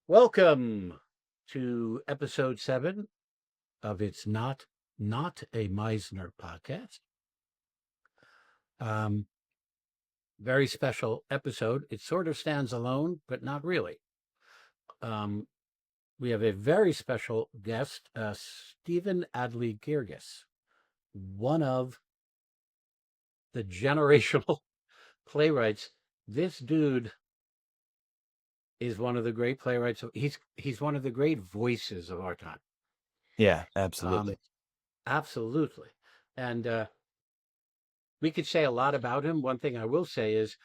Welcome to episode 7 of It's Not a Meisner podcast. Um, Very special episode. It sort of stands alone, but not really. We have a very special guest, Stephen Adly Guirgis, one of the generational playwrights. This dude is one of the great playwrights. He's one of the great voices of our time. Yeah, Um, absolutely. Absolutely. And we could say a lot about him. One thing I will say is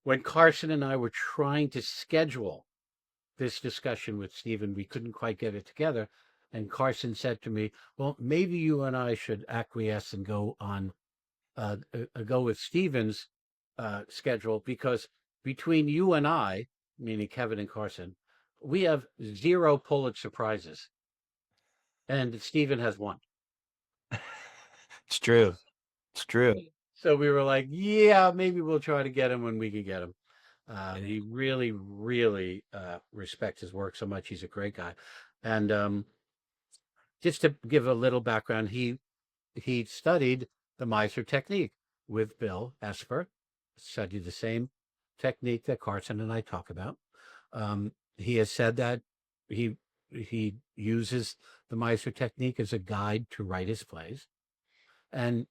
when Carson and I were trying to schedule this discussion with Stephen, we couldn't quite get it together. And Carson said to me, well, maybe you and I should acquiesce and go on, go with Stephen's schedule, because between you and I, meaning Kevin and Carson, we have 0 Pulitzer Prizes. And Stephen has 1. It's true. It's true. So we were like, yeah, maybe we'll try to get him when we can get him. He really, really respects his work so much. He's a great guy. And just to give a little background, he studied the Meisner technique with Bill Esper, studied the same technique that Carson and I talk about. He has said that he uses the Meisner technique as a guide to write his plays. And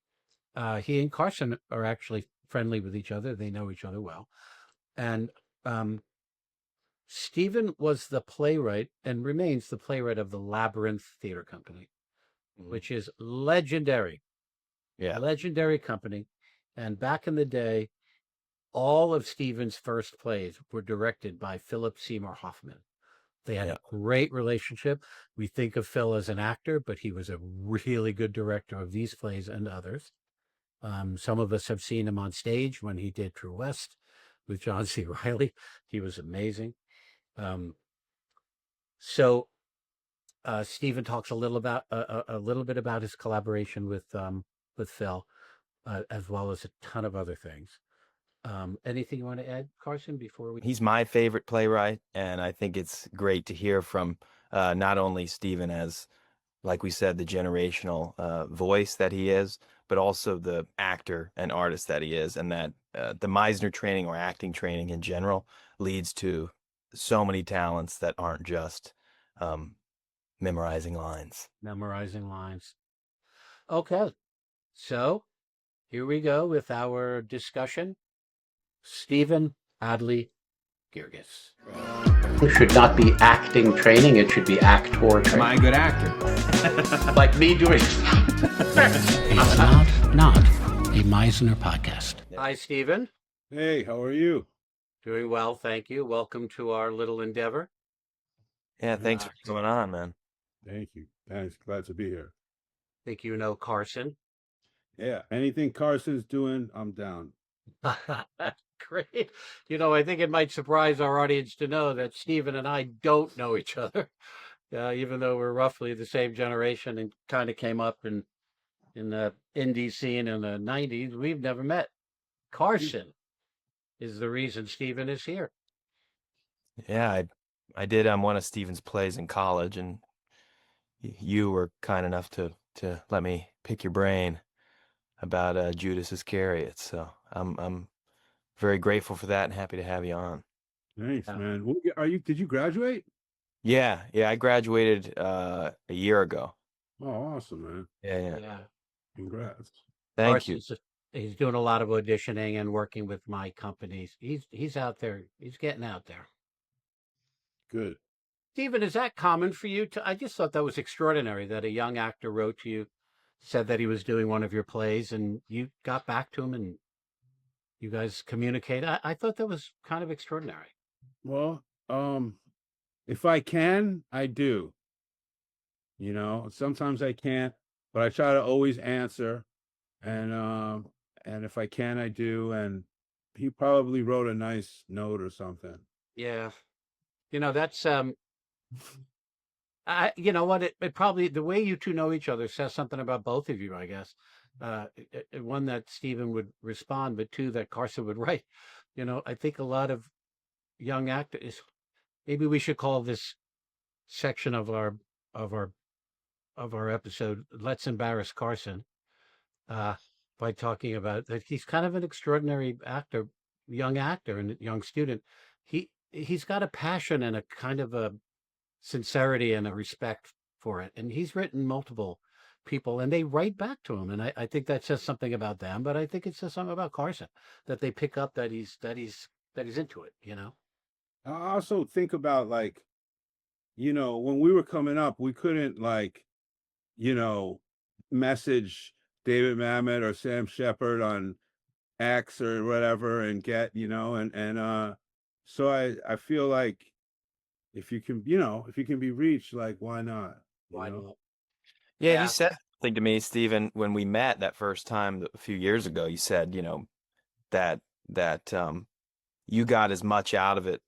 he and Carson are actually friendly with each other. They know each other well. And Stephen was the playwright and remains the playwright of the LAByrinth Theater Company, which is legendary. Yeah. Legendary company. And back in the day, all of Stephen's first plays were directed by Philip Seymour Hoffman. They had a great relationship. We think of Phil as an actor, but he was a really good director of these plays and others. Some of us have seen him on stage when he did True West with John C. Reilly. He was amazing. So Stephen talks a little bit about his collaboration with Phil, as well as a ton of other things. Anything you want to add, Carson, before we? He's my favorite playwright, and I think it's great to hear from not only Stephen as, like we said, the generational voice that he is, but also the actor and artist that he is, and that the Meisner training or acting training in general leads to so many talents that aren't just memorizing lines. Okay, so here we go with our discussion. Stephen Adly Guirgis. It should not be acting training. It should be actor training. Am I a good actor? Like me doing. It's not a Meisner podcast. Hi, Stephen. Hey, how are you? Doing well, thank you. Welcome to our little endeavor. Yeah, thanks for coming on, man. Thank you. Thanks. Glad to be here. I think you know Carson. Yeah, anything Carson's doing, I'm down. Great. I think it might surprise our audience to know that Stephen and I don't know each other, even though we're roughly the same generation and kind of came up in the indie scene in the 90s. We've never met. Carson is the reason Stephen is here. Yeah, I did one of Stephen's plays in college, and you were kind enough to let me pick your brain about Judas Iscariot. So I'm very grateful for that and happy to have you on. Thanks, man. Did you graduate? Yeah, I graduated a year ago. Oh, awesome, man. Yeah. Congrats. Thank you. He's doing a lot of auditioning and working with my companies. He's out there. He's getting out there. Good. Stephen, is that common for you? I just thought that was extraordinary that a young actor wrote to you, said that he was doing one of your plays, and you got back to him and you guys communicate. I thought that was kind of extraordinary. Well, if I can, I do. Sometimes I can't, but I try to always answer. And if I can, I do. And he probably wrote a nice note or something. Yeah. That's you know what? It probably, the way you two know each other says something about both of you, I guess. One, that Stephen would respond, but two, that Carson would write. I think a lot of young actors, maybe we should call this section of of our our episode "Let's Embarrass Carson," by talking about that he's kind of an extraordinary actor, young actor and young student. He's got a passion and a kind of a sincerity and a respect for it, and he's written multiple people, and they write back to him, and I think that says something about them, but I think it says something about Carson, that they pick up that he's into it, you know. I also think about, like, when we were coming up, we couldn't, like, you know, message David Mamet or Sam Shepard on X or whatever and get, so I feel like if you can, if you can be reached, like, why not? Why not? Yeah, Yeah. you said something to me, Stephen, when we met that first time a few years ago. You said, that you got as much out of it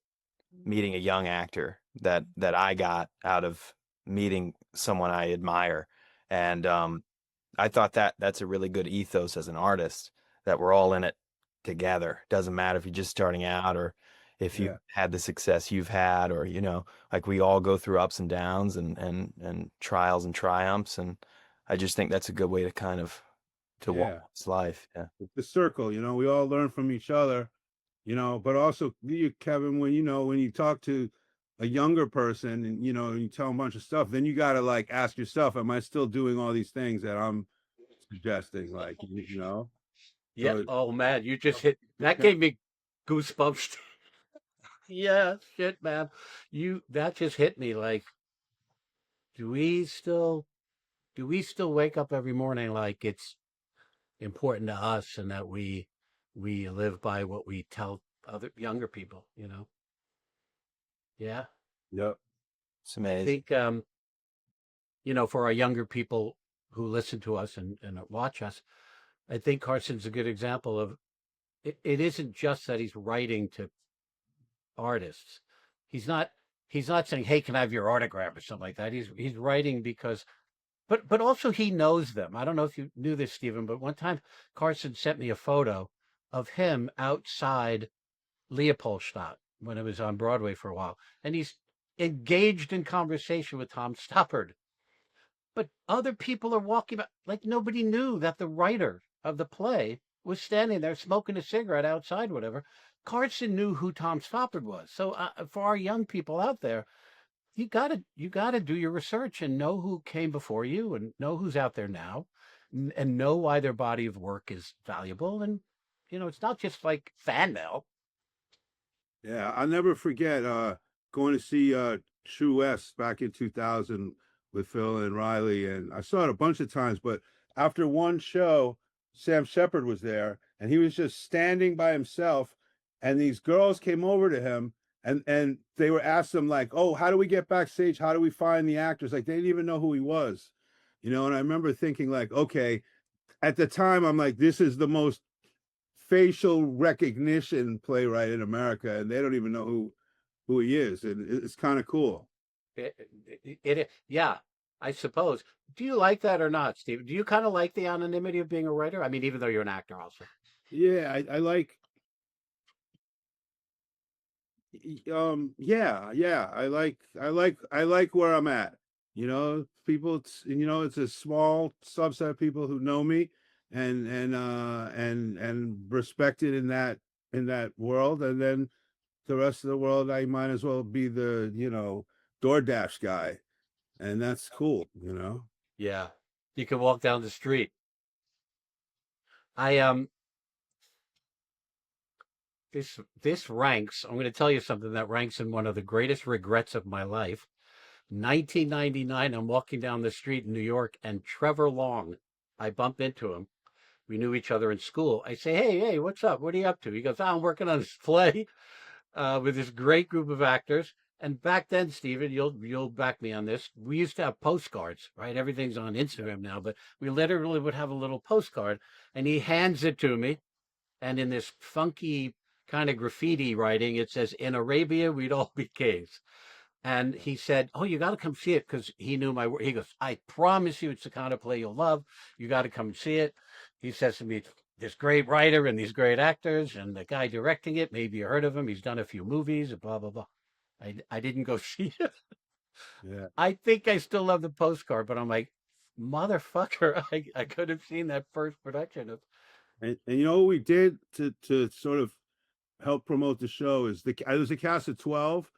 meeting a young actor that I got out of meeting someone I admire. And I thought that's a really good ethos as an artist, that we're all in it together. Doesn't matter if you're just starting out or if you Yeah. had the success you've had, or like we all go through ups and downs and trials and triumphs. And I just think that's a good way to kind of to walk Yeah. this life. Yeah. The circle, we all learn from each other, but also you, Kevin, when you talk to a younger person and and you tell them a bunch of stuff, then you got to, like, ask yourself, am I still doing all these things that I'm suggesting, like, Yeah. So, Oh man, you just hit that, gave me goosebumps. Yeah, shit, man. That just hit me like, do we still wake up every morning like it's important to us and that we live by what we tell other younger people, you know? Yeah. yep. It's I amazing. think for our younger people who listen to us and watch us, I think Carson's a good example of it isn't just that he's writing to artists. He's not saying, "Hey, can I have your autograph?" or something like that. He's writing because but also he knows them. I don't know if you knew this, Stephen, but one time Carson sent me a photo of him outside Leopoldstadt when it was on Broadway for a while, and he's engaged in conversation with Tom Stoppard. But other people are walking by like nobody knew that the writer of the play was standing there smoking a cigarette outside, whatever. Carson knew who Tom Stoppard was. So for our young people out there, you gotta do your research and know who came before you and know who's out there now, and know why their body of work is valuable. And it's not just like fan mail. Yeah, I'll never forget going to see True West back in 2000 with Phil and Reilly, and I saw it a bunch of times, but after one show, Sam Shepard was there, and he was just standing by himself, and these girls came over to him, and they were asking him, like, "Oh, how do we get backstage? How do we find the actors?" Like, they didn't even know who he was, and I remember thinking, like, okay, at the time, I'm like, this is the most facial recognition playwright in America, and they don't even know who he is, and it's kind of cool. Yeah, I suppose. Do you like that or not, Steve? Do you kind of like the anonymity of being a writer? I mean, even though you're an actor also. Yeah, I like. Yeah, I like where I'm at. People. It's a small subset of people who know me, and respected in that world, and then the rest of the world, I might as well be the DoorDash guy, and that's cool. Yeah. You can walk down the street. I this ranks, I'm going to tell you something that ranks in one of the greatest regrets of my life. 1999, I'm walking down the street in New York, and Trevor Long, I bump into him. We knew each other in school. I say, hey, what's up? What are you up to? He goes, I'm working on this play with this great group of actors. And back then, Stephen, you'll back me on this. We used to have postcards, right? Everything's on Instagram now, but we literally would have a little postcard, and he hands it to me. And in this funky kind of graffiti writing, it says, "In Arabia, we'd all be caves." And he said, "Oh, you got to come see it," because he knew my work. He goes, "I promise you, it's the kind of play you'll love. You got to come see it." He says to me, "This great writer and these great actors, and the guy directing it, maybe you heard of him. He's done a few movies, and blah blah blah." I didn't go see it. Yeah. I think I still love the postcard, but I'm like, motherfucker, I could have seen that first production of. And you know what we did to sort of help promote the show is there was a cast of 12,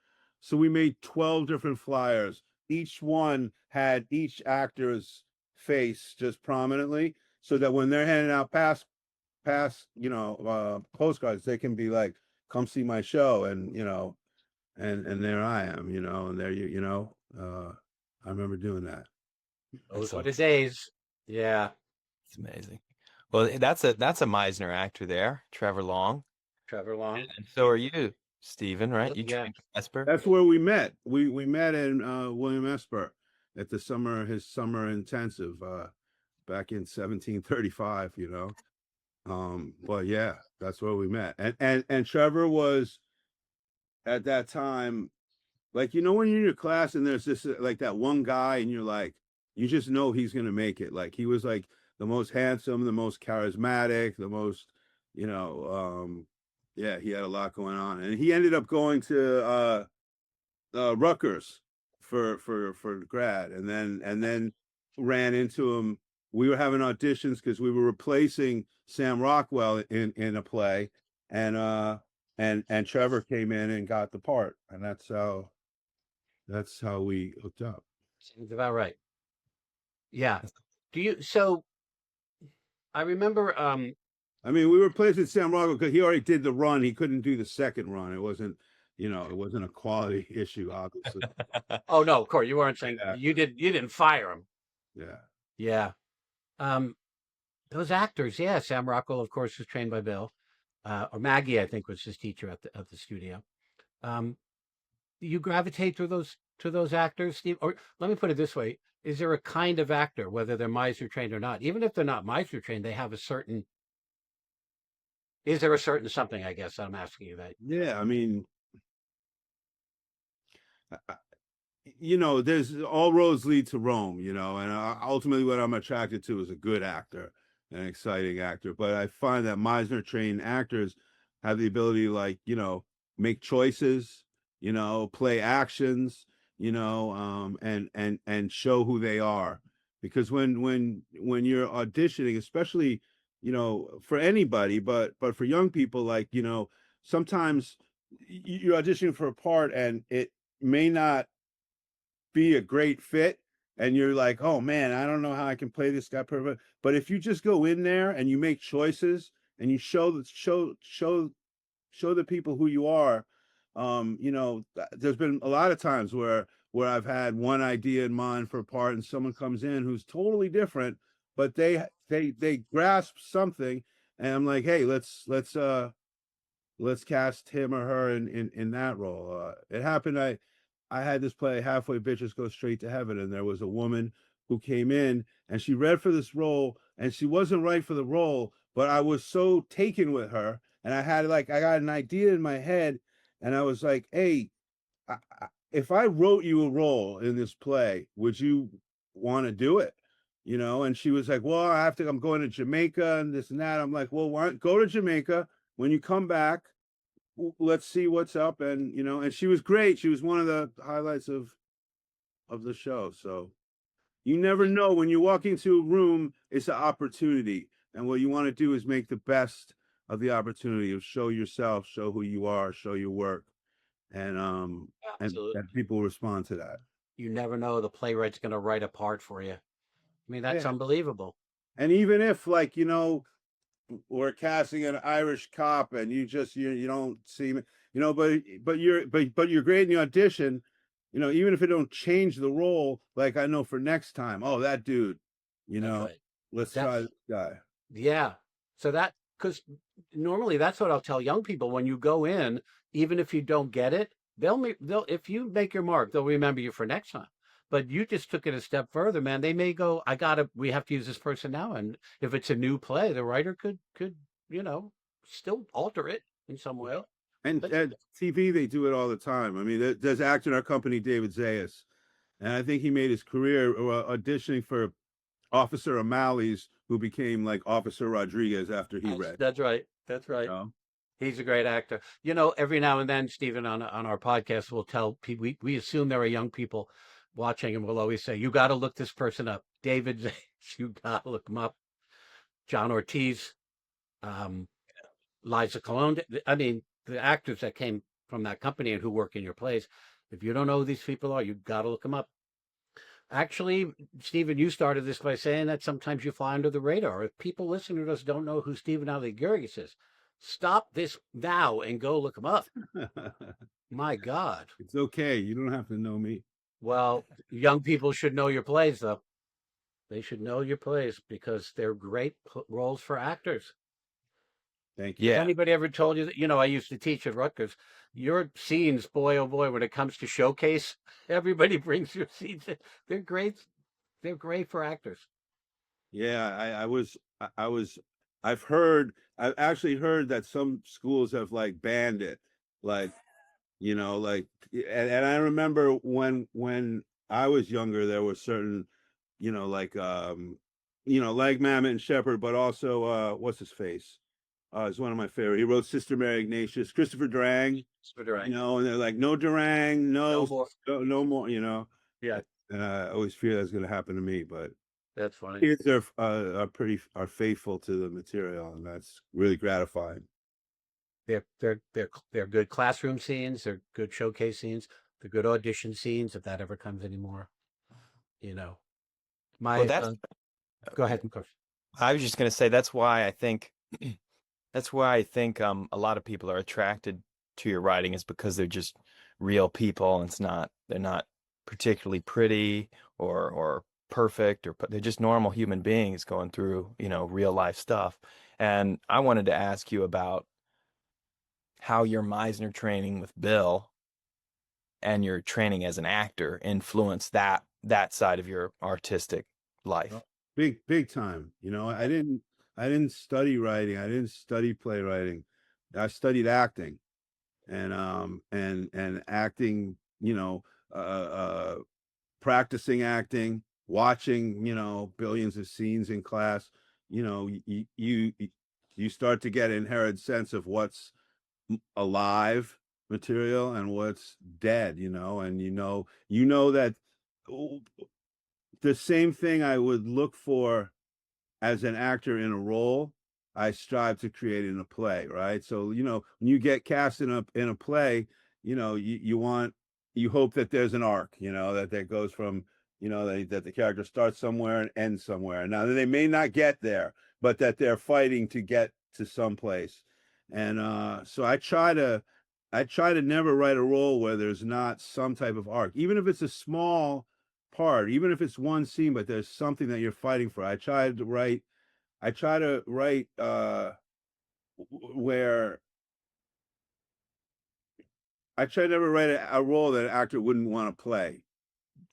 so we made 12 different flyers. Each one had each actor's face just prominently, so that when they're handing out pass postcards, they can be like, come see my show, and and there I am, and there I remember doing that. Those so were the days. Yeah. It's amazing. Well, that's a Meisner actor there, Trevor Long. Trevor Long. And so are you, Stephen, right? You Yeah. trained with Esper? That's where we met. We met in William Esper at his summer intensive back in 1735, but yeah, that's where we met. And Trevor was at that time, like, when you're in your class and there's this like that one guy and you're like, you just know he's gonna make it. Like, he was like the most handsome, the most charismatic, the most, yeah, he had a lot going on. And he ended up going to Rutgers for grad, and then ran into him. We were having auditions because we were replacing Sam Rockwell in a play, and Trevor came in and got the part, and that's how we hooked up. Seems about right. Yeah. So I remember I mean, we were replacing Sam Rockwell because he already did the run. He couldn't do the second run. It wasn't a quality issue, obviously. oh no, of course you weren't saying Yeah. you didn't fire him. Yeah. Yeah. Those actors, yeah. Sam Rockwell, of course, was trained by Bill. Or Maggie, I think, was his teacher at the studio. You gravitate to those actors, Steve? Or let me put it this way: is there a kind of actor, whether they're Meisner trained or not, even if they're not Meisner trained, they have a certain? Is there a certain something? I guess I'm asking you that. Yeah, I mean, there's all roads lead to Rome, and ultimately what I'm attracted to is a good actor, an exciting actor. But I find that Meisner trained actors have the ability to, like, make choices, play actions, and show who they are. Because when you're auditioning, especially, for anybody, but for young people, like, sometimes you're auditioning for a part and it may not be a great fit, and you're like, oh man, I don't know how I can play this guy perfect. But if you just go in there and you make choices and you show the people who you are, there's been a lot of times where I've had one idea in mind for a part and someone comes in who's totally different, but they grasp something, and I'm like, hey, let's cast him or her in that role. It happened. I had this play, Halfway Bitches Go Straight to Heaven, and there was a woman who came in and she read for this role, and she wasn't right for the role, but I was so taken with her, and I got an idea in my head, and I was like, hey, if I wrote you a role in this play, would you want to do it? And she was like, well, I'm going to Jamaica and this and that. I'm like, well, why don't go to Jamaica? When you come back, let's see what's up. And and she was great. She was one of the highlights of the show. So you never know, when you walk into a room, it's an opportunity, and what you want to do is make the best of the opportunity, of show yourself, show who you are, show your work, and and people respond to that. You never know, the playwright's going to write a part for you. I mean, that's unbelievable. And even if, like, we're casting an Irish cop and you don't see me, but you're great in the audition, even if it don't change the role, like, I know for next time, oh, that dude, Right. let's try this guy. Yeah. So because normally that's what I'll tell young people when you go in, even if you don't get it, they'll if you make your mark, they'll remember you for next time. But you just took it a step further, man. They may go, we have to use this person now. And if it's a new play, the writer could still alter it in some way. And at TV, they do it all the time. I mean, there's an actor in our company, David Zayas, and I think he made his career auditioning for Officer O'Malley's, who became like Officer Rodriguez after he read. That's right. That's right. He's a great actor. You know, every now and then, Stephen, on our podcast, we'll tell people, we assume there are young people watching, and we'll always say, you got to look this person up. David, you got to look him up. John Ortiz, um, Liza Colon. I mean, the actors that came from that company and who work in your plays. If you don't know who these people are, you got to look them up. Actually, Stephen, you started this by saying that sometimes you fly under the radar. If people listening to us don't know who Stephen Adly Guirgis is, stop this now and go look him up. My God. It's okay. You don't have to know me. Well, young people should know your plays, though. They should know your plays because they're great roles for actors. Thank you. Has Yeah. anybody ever told you that, you know, I used to teach at Rutgers, your scenes, boy, oh boy, when it comes to showcase, everybody brings your scenes. They're great. They're great for actors. Yeah, I've actually heard that some schools have like banned it. Like, and I remember when I was younger, there were certain, like Mammoth and Shepherd, but also what's his face? It's one of my favorite. He wrote Sister Mary Ignatius, Christopher Durang, and they're like, no Durang, No more. no more, Yeah, And I always fear that's going to happen to me, but that's funny. kids are faithful to the material, and that's really gratifying. They're good classroom scenes. They're good showcase scenes. They're good audition scenes, if that ever comes anymore. You know, Well, that's go ahead, of course. I was just going to say that's why I think a lot of people are attracted to your writing is because they're just real people, and they're not particularly pretty or perfect, or they're just normal human beings going through, real life stuff. And I wanted to ask you about how your Meisner training with Bill and your training as an actor influenced that side of your artistic life. Big time. I didn't study writing. I didn't study playwriting. I studied acting, and acting. Practicing acting, watching billions of scenes in class. You start to get an inherent sense of what's alive material and what's dead. And that the same thing I would look for as an actor in a role, I strive to create in a play, right? So, when you get cast in a play, you hope that there's an arc, that goes from, that the character starts somewhere and ends somewhere. Now, they may not get there, but that they're fighting to get to some place. And so I try to never write a role where there's not some type of arc, even if it's a small part, even if it's one scene, but there's something that you're fighting for. I try to write where I try to never write a role that an actor wouldn't want to play.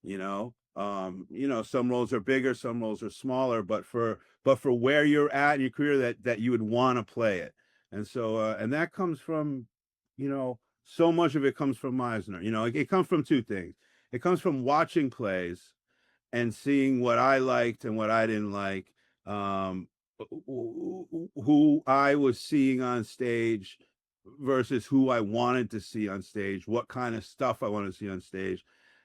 Some roles are bigger, some roles are smaller, but for where you're at in your career, that you would want to play it. And so and that comes from, so much of it comes from Meisner. It comes from two things. It comes from watching plays and seeing what I liked and what I didn't like, who I was seeing on stage versus who I wanted to see on stage, what kind of stuff I wanted to see on stage.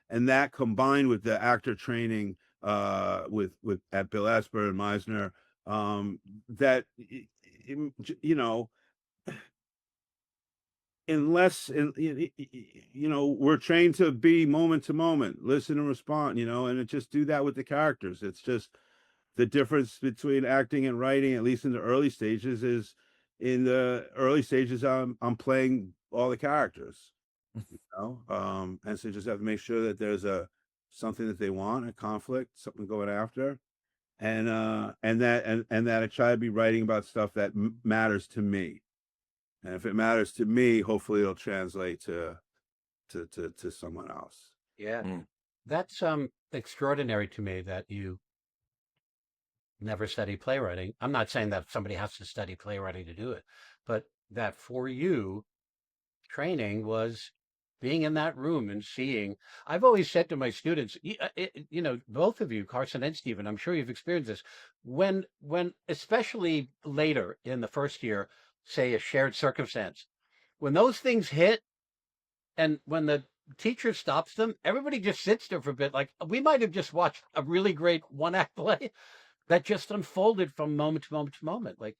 And that combined with the actor training with at Bill Esper and Meisner, that we're trained to be moment to moment, listen and respond, and it just do that with the characters. It's just the difference between acting and writing, at least in the early stages, is in the early stages I'm playing all the characters, and so just have to make sure that there's something that they want, a conflict, something going after, and that I try to be writing about stuff that matters to me. And if it matters to me, hopefully it'll translate to someone else. Yeah. That's extraordinary to me that you never study playwriting. I'm not saying that somebody has to study playwriting to do it, but that for you, training was being in that room and seeing. I've always said to my students, both of you, Carson and Stephen, I'm sure you've experienced this, when especially later in the first year, say a shared circumstance. When those things hit, and when the teacher stops them, everybody just sits there for a bit. Like we might have just watched a really great one-act play that just unfolded from moment to moment to moment, like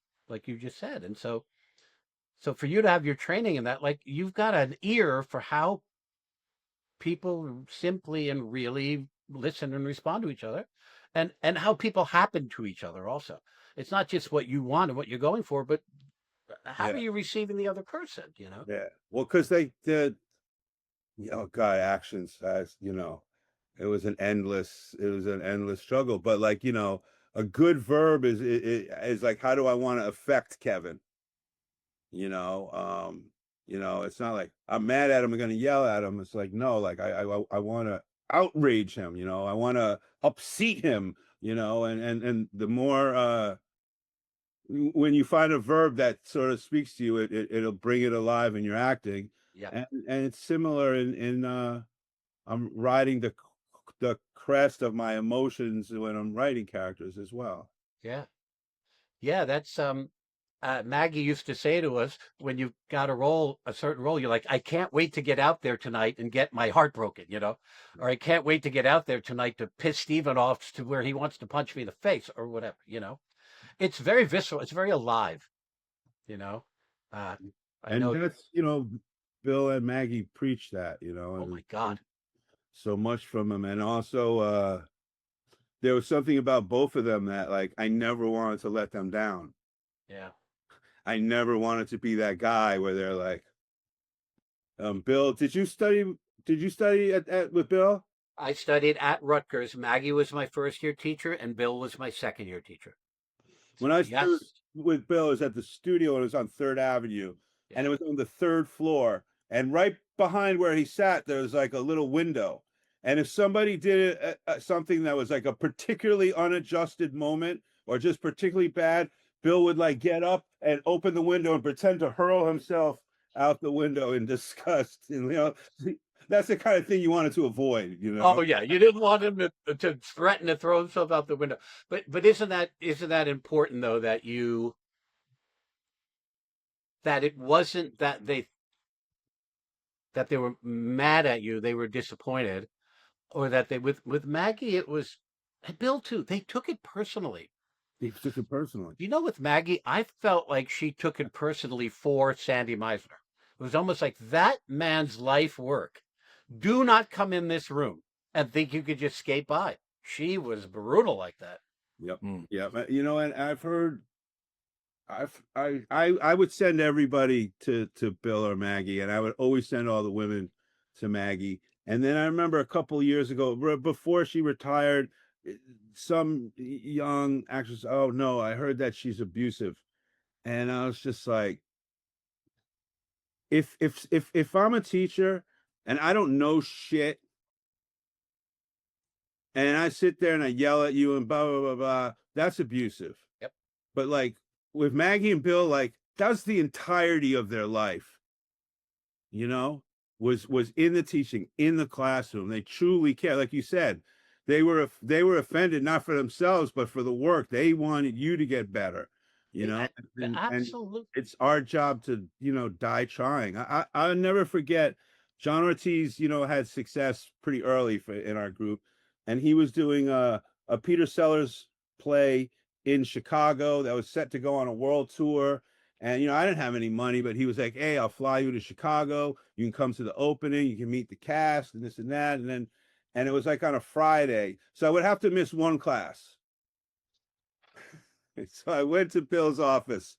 you just said. And so for you to have your training in that, like you've got an ear for how people simply and really listen and respond to each other, and how people happen to each other also. It's not just what you want and what you're going for, but how are you receiving the other person, you know? Yeah. Well, because they did, God, actions, as it was an endless struggle. But like, a good verb is like, how do I want to affect Kevin? It's not like I'm mad at him, I'm gonna yell at him. It's like, no, like I want to outrage him, I want to upseat him, and the more when you find a verb that sort of speaks to you, it'll bring it alive in your acting. Yeah. And it's similar in I'm riding the crest of my emotions when I'm writing characters as well. Yeah. Yeah, that's Maggie used to say to us, when you got a certain role, you're like, I can't wait to get out there tonight and get my heart broken, or I can't wait to get out there tonight to piss Stephen off to where he wants to punch me in the face or whatever, It's very visceral. It's very alive, I And know. that's, Bill and Maggie preach that, Oh and my God. so much from them. And also, there was something about both of them that, like, I never wanted to let them down. Yeah. I never wanted to be that guy where they're like, Bill, did you study with Bill? I studied at Rutgers. Maggie was my first year teacher and Bill was my second year teacher. When I Yes. studied with Bill, it was at the studio, and it was on 3rd Avenue, and it was on the 3rd floor. And right behind where he sat, there was like a little window. And if somebody did something that was like a particularly unadjusted moment or just particularly bad, Bill would like get up and open the window and pretend to hurl himself out the window in disgust. And that's the kind of thing you wanted to avoid. Oh yeah, you didn't want him to threaten to throw himself out the window. But isn't that important though, that it wasn't that they were mad at you, they were disappointed, or that they with Maggie it was, and Bill too, they took it personally. He took it personally. With Maggie, I felt like she took it personally for Sandy Meisner. It was almost like that man's life work. Do not come in this room and think you could just skate by. She was brutal like that. Yep. Yeah. And I've heard, I would send everybody to Bill or Maggie, and I would always send all the women to Maggie. And then I remember a couple of years ago, before she retired, some young actress, oh no, I heard that she's abusive. And I was just like, if I'm a teacher and I don't know shit, and I sit there and I yell at you and blah blah blah blah, that's abusive. Yep. But like with Maggie and Bill, like that's the entirety of their life. Was in the teaching, in the classroom. They truly care. Like you said, they were offended not for themselves but for the work. They wanted you to get better. Absolutely. And it's our job to die trying. I'll never forget John Ortiz. Had success pretty early in our group, and he was doing a Peter Sellers play in Chicago that was set to go on a world tour. And I didn't have any money, but he was like, hey, I'll fly you to Chicago, you can come to the opening, you can meet the cast and this and that. And it was like on a Friday, so I would have to miss one class. So I went to Bill's office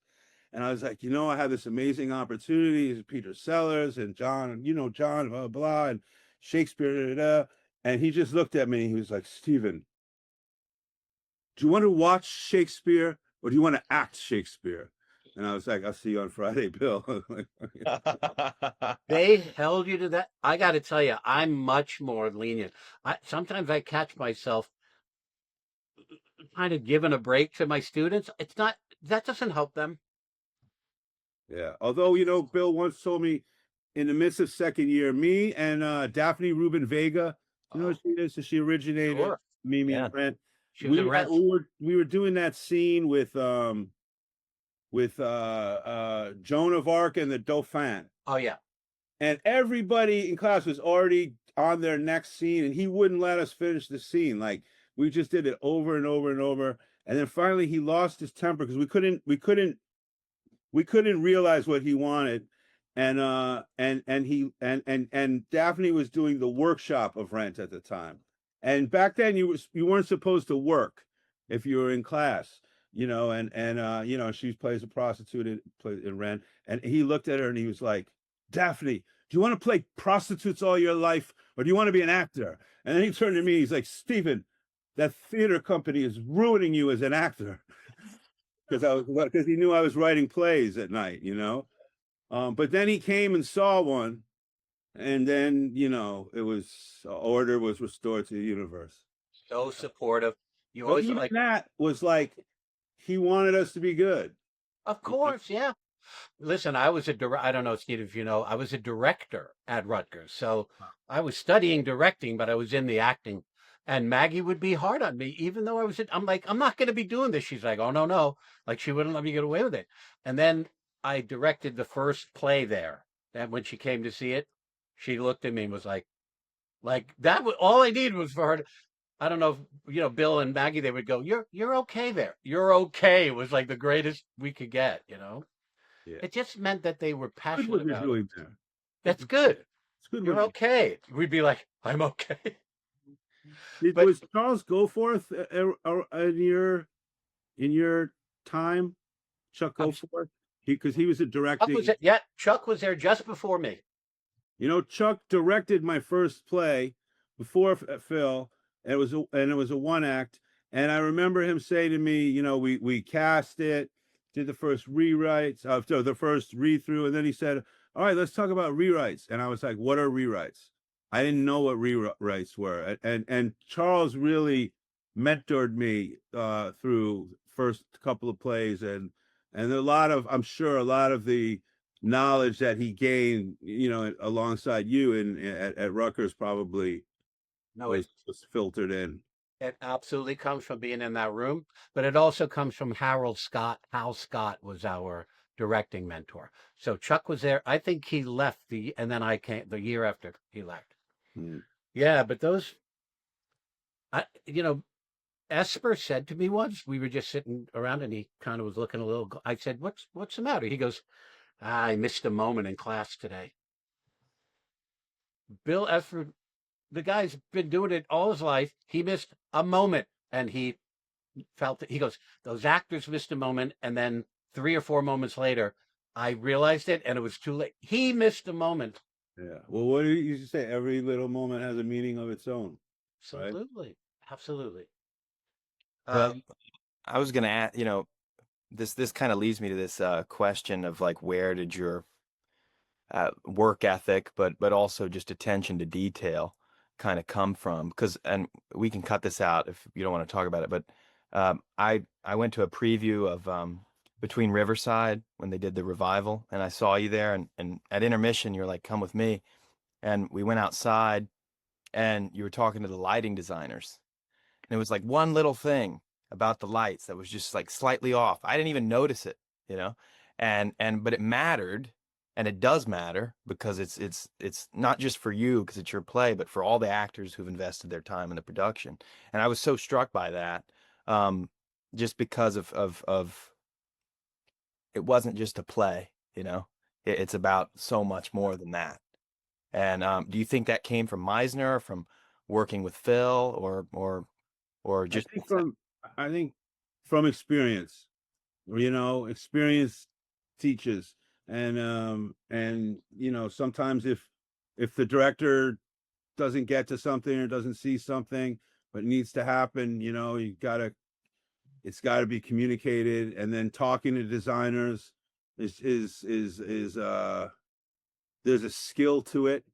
and I was like, I have this amazing opportunity. It's Peter Sellers and John, John, blah, blah, and Shakespeare, da, da, da. And he just looked at me and he was like, Stephen, do you want to watch Shakespeare or do you want to act Shakespeare? And I was like, I'll see you on Friday, Bill. They held you to that. I got to tell you, I'm much more lenient. Sometimes I catch myself kind of giving a break to my students. That doesn't help them. Yeah. Although, Bill once told me in the midst of second year, me and Daphne Rubin Vega, who she is? So she originated Mimi and Brent. She was in Rent. We were doing that scene with Joan of Arc and the Dauphin. Oh yeah. And everybody in class was already on their next scene, and he wouldn't let us finish the scene. Like, we just did it over and over and over. And then finally he lost his temper because we couldn't realize what he wanted. And Daphne was doing the workshop of Rent at the time. And back then you weren't supposed to work if you were in class, you know, and she plays a prostitute in Rent. And he looked at her and he was like, Daphne, do you want to play prostitutes all your life, or do you want to be an actor? And then he turned to me, he's like, Stephen, that theater company is ruining you as an actor. Because he knew I was writing plays at night, you know. But then he came and saw one, and then, you know, order was restored to the universe. So supportive. You But always even like, that was like, he wanted us to be good. of course, yeah. Listen, I don't know, Steve, if you know, I was a director at Rutgers. So I was studying directing, but I was in the acting. And Maggie would be hard on me, even though I'm like, I'm not going to be doing this. She's like, oh, no, no. Like, she wouldn't let me get away with it. And then I directed the first play there. And when she came to see it, she looked at me and was like that was all I needed was for her to, I don't know if, you know, Bill and Maggie, they would go, you're okay there. You're okay. It was like the greatest we could get, you know? Yeah. It just meant that they were Good passionate what you're about it. doing there. That's good. It's good. You're okay. We'd be like, I'm okay. But- Was Charles Goforth in your time? Chuck Goforth? Because he was a directing. Chuck was there just before me. You know, Chuck directed my first play before Phil, and it was a one act. And I remember him saying to me, you know, we cast it, did the first rewrites, so the first read through, and then he said, all right, let's talk about rewrites. And I was like, what are rewrites? I didn't know what rewrites were. And Charles really mentored me through first couple of plays, and I'm sure a lot of the knowledge that he gained, you know, alongside you at Rutgers probably was filtered in. It absolutely comes from being in that room, but it also comes from Harold Scott. Hal Scott was our directing mentor. So Chuck was there. I think he left and then I came the year after he left. Mm. Yeah, but you know, Esper said to me once, we were just sitting around and he kind of was looking a little, I said, what's the matter? He goes, I missed a moment in class today. Bill Esper, the guy's been doing it all his life. He missed a moment, and he felt it. He goes, those actors missed a moment, and then 3 or 4 moments later, I realized it, and it was too late. He missed a moment. Yeah. Well, what do you say? Every little moment has a meaning of its own. Absolutely. Right? Absolutely. I was going to add, you know, this kind of leads me to this question of like, where did your work ethic, but also just attention to detail kind of come from? And we can cut this out if you don't want to talk about it, but I went to a preview of Between Riverside when they did the revival, and I saw you there, and at intermission you're like, come with me, and we went outside and you were talking to the lighting designers, and it was like one little thing about the lights that was just like slightly off. I didn't even notice it, you know, but it mattered. And it does matter because it's not just for you because it's your play, but for all the actors who've invested their time in the production. And I was so struck by that, just because of it wasn't just a play, you know. It's about so much more than that. And do you think that came from Meisner, or from working with Phil, or just? I think from experience. You know, experience teaches. And you know, sometimes if the director doesn't get to something or doesn't see something but needs to happen, you know, it's got to be communicated. And then talking to designers is there's a skill to it,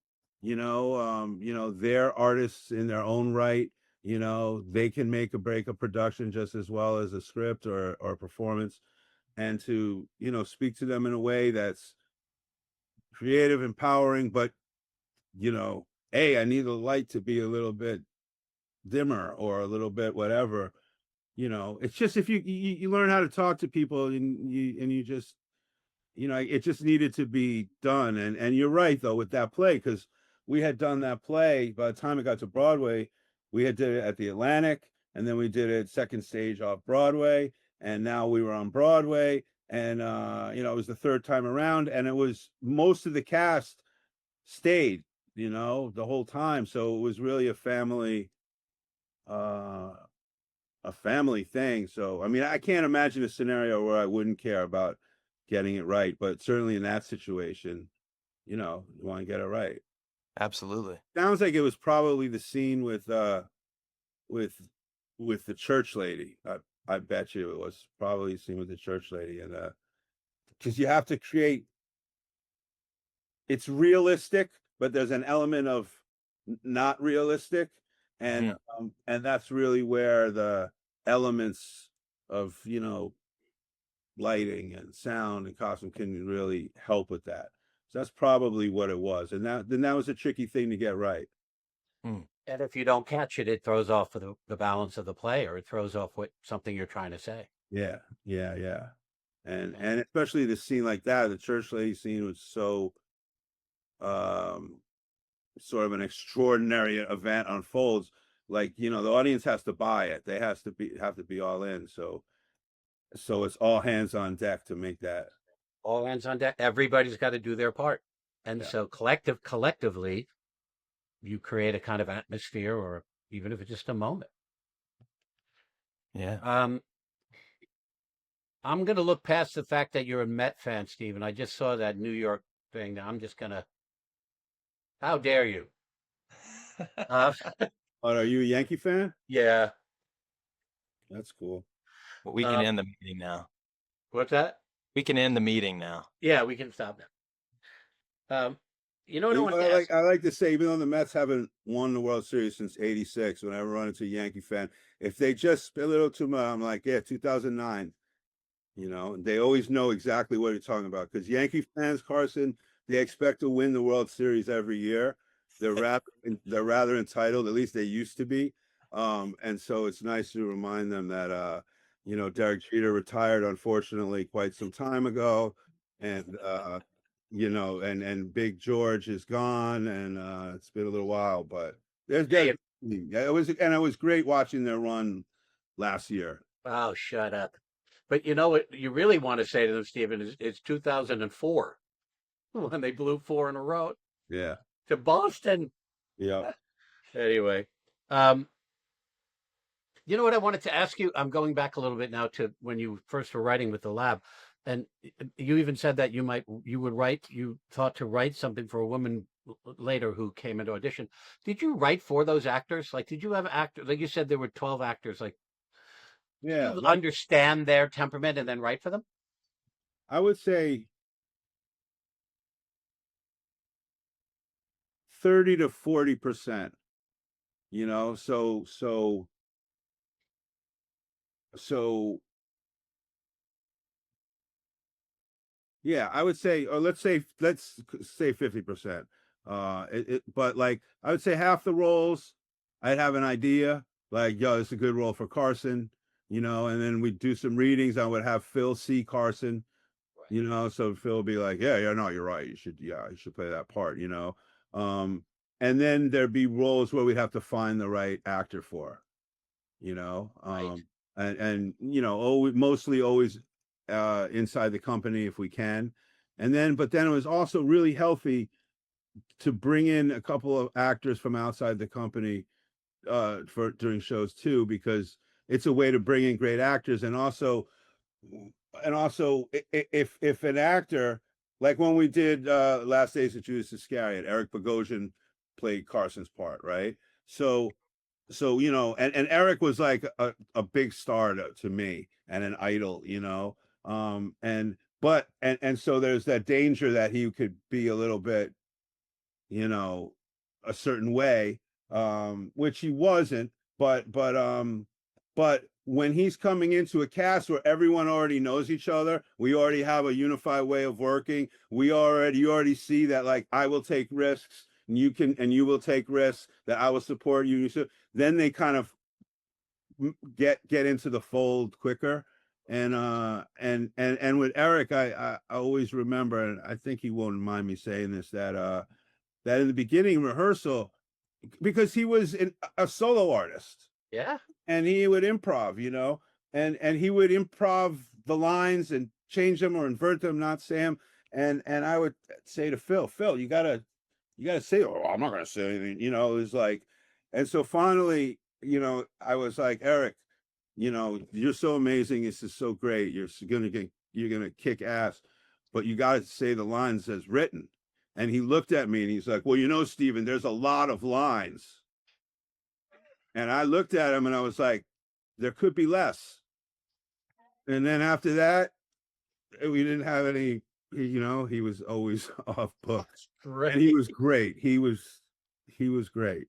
you know. They're artists in their own right, you know. They can make or break a production just as well as a script or a performance. And to, you know, speak to them in a way that's creative, empowering, but, you know, I need the light to be a little bit dimmer or a little bit whatever. you know, it's just if you learn how to talk to people and you just, you know, it just needed to be done. And you're right though with that play, because we had done that play by the time it got to Broadway. We had did it at the Atlantic, and then we did it second stage off Broadway, and now we were on Broadway. And you know, it was the third time around, and it was most of the cast stayed, you know, the whole time. So it was really a family thing. So I mean, I can't imagine a scenario where I wouldn't care about getting it right, but certainly in that situation, you know, you want to get it right. Absolutely. Sounds like it was probably the scene with with the church lady. I bet you it was probably the scene with the church lady. And because you have to create, it's realistic, but there's an element of not realistic, and that's really where the elements of, you know, lighting and sound and costume can really help with that. So that's probably what it was, and that was a tricky thing to get right. And if you don't catch it, it throws off the balance of the play, or it throws off what something you're trying to say. Yeah. And especially the scene like that, the church lady scene was so sort of an extraordinary event unfolds. Like, you know, the audience has to buy it. They have to be all in. So it's all hands on deck to make that. All hands on deck. Everybody's got to do their part. And so collectively, you create a kind of atmosphere, or even if it's just a moment. Yeah. I'm going to look past the fact that you're a Met fan, Stephen. I just saw that New York thing. I'm just going to, how dare you? Are you a Yankee fan? Yeah. That's cool. Well, we can end the meeting now. What's that? We can end the meeting now. Yeah, we can stop now. You know what I like to say, even though the Mets haven't won the World Series since '86, when I run into a Yankee fan, if they just spit a little too much, I'm like, yeah, 2009. You know, they always know exactly what you're talking about, because Yankee fans, Carson, they expect to win the World Series every year. They're rather entitled, at least they used to be. And so it's nice to remind them that you know, Derek Jeter retired, unfortunately, quite some time ago, and you know, and Big George is gone, and it's been a little while, but it was great watching their run last year. Oh, shut up. But you know what you really want to say to them, Stephen, is it's 2004 when they blew 4 in a row. Yeah. To Boston. Yeah. Anyway, you know what I wanted to ask you? I'm going back a little bit now to when you first were writing with the Lab, and you even said that you thought to write something for a woman later who came into audition. Did you write for those actors? Like, did you have actors? Like you said, there were 12 actors. Like, yeah, understand their temperament and then write for them? I would say 30 to 40%, you know, so yeah, I would say, or let's say 50%. But like, I would say half the roles, I'd have an idea, like, yo, it's a good role for Carson, you know, and then we'd do some readings. I would have Phil see Carson, you know, so Phil would be like, yeah, no, you're right. You should play that part, you know. And then there'd be roles where we'd have to find the right actor for, you know, and you know, mostly always inside the company if we can. But then it was also really healthy to bring in a couple of actors from outside the company for during shows too, because it's a way to bring in great actors. And also if an actor, like when we did Last Days of Judas Iscariot, Eric Bogosian played Carson's part, right? So you know, and Eric was like a big star to me and an idol, you know. And so there's that danger that he could be a little bit, you know, a certain way, which he wasn't, but when he's coming into a cast where everyone already knows each other, we already have a unified way of working. You already see that, like, I will take risks and you will take risks, that I will support you. So then they kind of get into the fold quicker. And with Eric, I always remember, and I think he won't mind me saying this, that that in the beginning rehearsal, because he was a solo artist, Yeah. and he would improv, and he would improv the lines and change them or invert them, not Sam. And I would say to Phil, you gotta say, oh, I'm not gonna say anything, it was like, and so finally, I was like, Eric, you're so amazing, this is so great, you're gonna kick ass, but you gotta say the lines as written. And he looked at me and he's like, well, Stephen, there's a lot of lines. And I looked at him and I was like, there could be less. And then after that, we didn't have any, he was always off book. And he was great. He was great,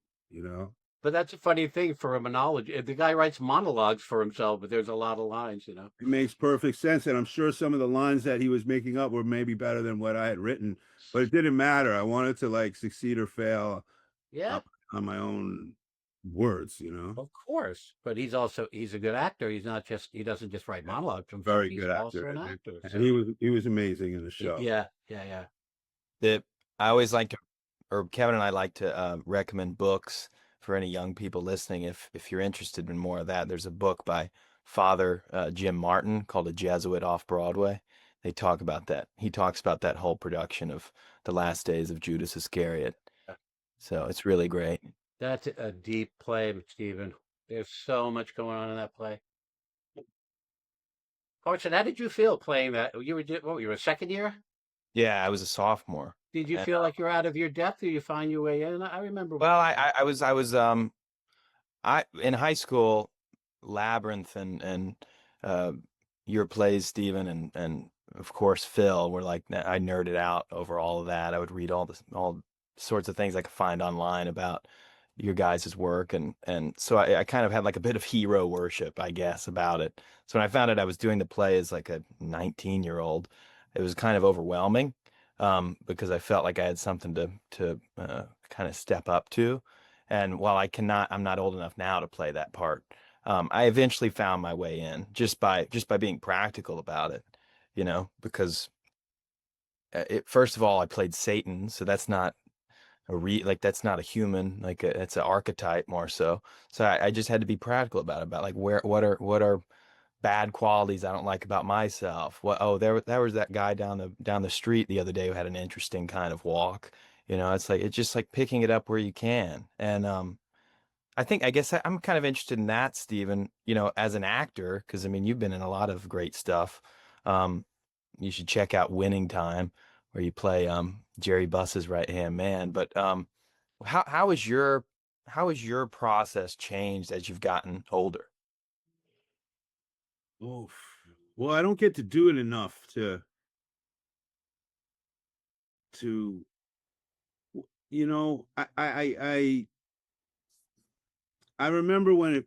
But that's a funny thing for a monologue. The guy writes monologues for himself, but there's a lot of lines, It makes perfect sense. And I'm sure some of the lines that he was making up were maybe better than what I had written, but it didn't matter. I wanted to like succeed or fail Yeah. on my own words, Of course. But he's a good actor. He doesn't just write monologues. Very He's good also actor. an actor. And So. he was amazing in the show. Yeah. I always like to, or Kevin and I like to recommend books for any young people listening. If you're interested in more of that, there's a book by Father Jim Martin called A Jesuit Off Broadway. They talk about that. He talks about that whole production of The Last Days of Judas Iscariot. So it's really great. That's a deep play, Stephen. There's so much going on in that play. Carson, how did you feel playing that? You were a second year? Yeah, I was a sophomore. Did you And, feel like you're out of your depth, or you find your way in? I remember. Well, I was in high school, Labyrinth and your plays, Stephen, and of course Phil, were like, I nerded out over all of that. I would read all sorts of things I could find online about your guys' work, and so I kind of had like a bit of hero worship, I guess, about it. So when I found out I was doing the play as like a 19-year-old, it was kind of overwhelming, because I felt like I had something to kind of step up to. And while I'm not old enough now to play that part. I eventually found my way in just by being practical about it, because first of all, I played Satan, so that's not that's not a human, it's an archetype more so. So I just had to be practical about like what are bad qualities I don't like about myself. There was that guy down the street the other day who had an interesting kind of walk. It's just like picking it up where you can. And I guess I'm kind of interested in that, Stephen, as an actor, because I mean, you've been in a lot of great stuff. You should check out Winning Time, where you play Jerry Buss's right-hand man. But how has your process changed as you've gotten older? Oh, well, I don't get to do it enough to I remember when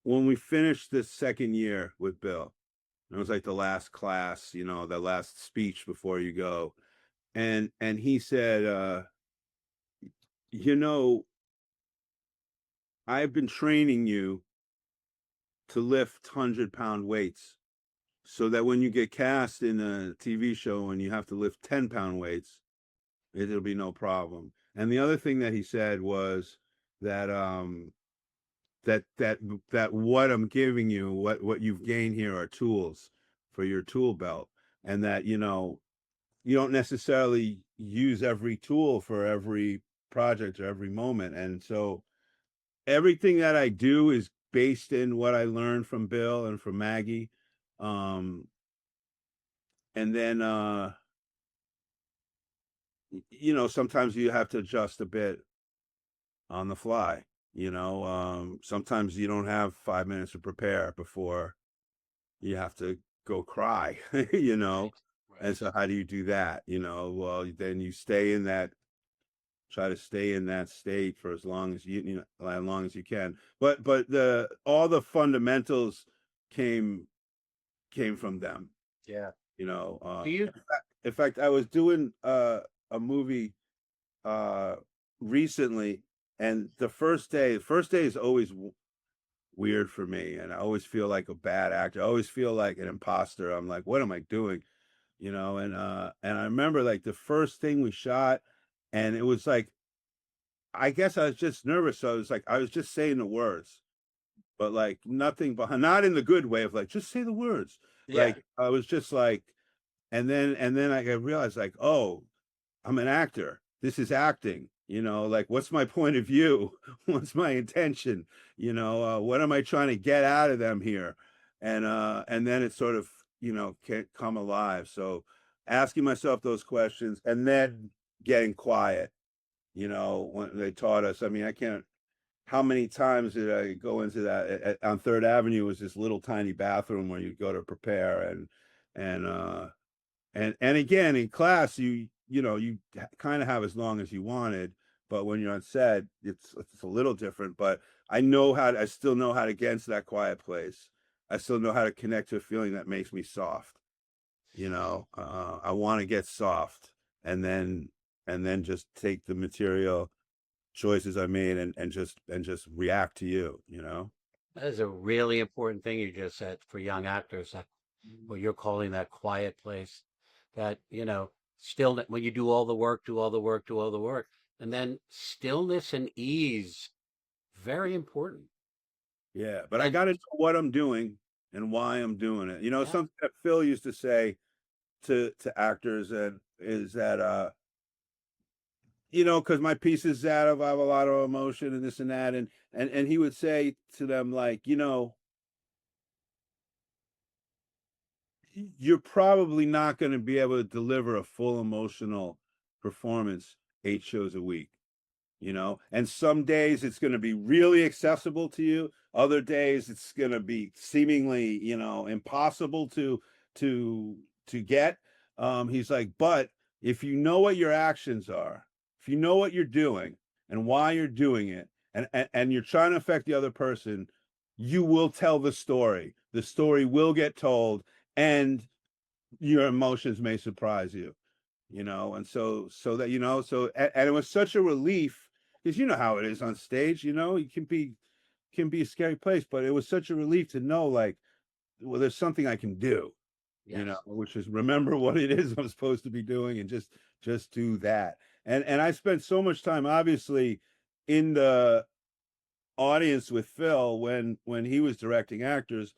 we finished the second year with Bill. It was like the last class, the last speech before you go. And he said, I've been training you to lift 100-pound weights so that when you get cast in a TV show and you have to lift 10-pound weights, it'll be no problem. And the other thing that he said was that that what I'm giving you, what you've gained here are tools for your tool belt, and that you don't necessarily use every tool for every project or every moment. And so everything that I do is based in what I learned from Bill and from Maggie. And then sometimes you have to adjust a bit on the fly. Sometimes you don't have 5 minutes to prepare before you have to go cry, Right. And so how do you do that? Well, then you try to stay in that state for as long as as long as you can. But all the fundamentals came from them. Yeah. Do you? In fact, I was doing a movie recently, and the first day is always weird for me, and I always feel like a bad actor. I always feel like an imposter. I'm like, what am I doing? And I remember like the first thing we shot, and it was like, I guess I was just nervous. So I was just saying the words, but like nothing behind, not in the good way of like, just say the words. Yeah. Like I was just like, and then I realized like, oh, I'm an actor. This is acting, like what's my point of view? What's my intention? What am I trying to get out of them here? And then it sort of, can come alive. So asking myself those questions and then getting quiet, when they taught us. I mean, I can't, how many times did I go into that on Third Avenue was this little tiny bathroom where you go to prepare and again in class you kind of have as long as you wanted, but when you're on set it's a little different. But I still know how to get into that quiet place. I still know how to connect to a feeling that makes me soft. I want to get soft and then just take the material choices I made and just react to you. That is a really important thing you just said for young actors. What you're calling that quiet place, that still when you do all the work, and then stillness and ease, very important. Yeah, but I got to know what I'm doing and why I'm doing it. Something that Phil used to say to actors and is that because my piece is that I have a lot of emotion and this and that, and he would say to them like, you're probably not going to be able to deliver a full emotional performance 8 shows a week, and some days it's going to be really accessible to you. Other days it's going to be seemingly, impossible to get. He's like, but if you know what your actions are, if you know what you're doing and why you're doing it, and you're trying to affect the other person, you will tell the story. The story will get told, and your emotions may surprise you, and so and it was such a relief, because how it is on stage, it can be a scary place, but it was such a relief to know like, well, there's something I can do, which is remember what it is I'm supposed to be doing and just do that. And I spent so much time obviously in the audience with Phil when he was directing actors,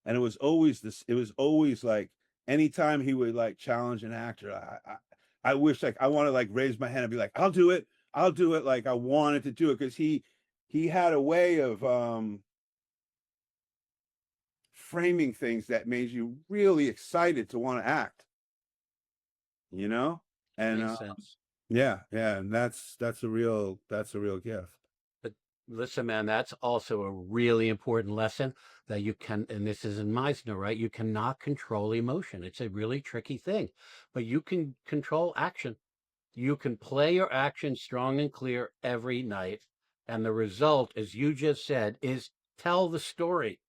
and it was always like anytime he would like challenge an actor, I wish like I want to like raise my hand and be like, I'll do it, like I wanted to do it, because he had a way of framing things that made you really excited to want to act, and Makes sense. yeah, and that's a real gift. But listen, man, that's also a really important lesson that you can, and this is in Meisner, right? You cannot control emotion. It's a really tricky thing, but you can control action. You can play your action strong and clear every night. And the result, as you just said, is tell the story.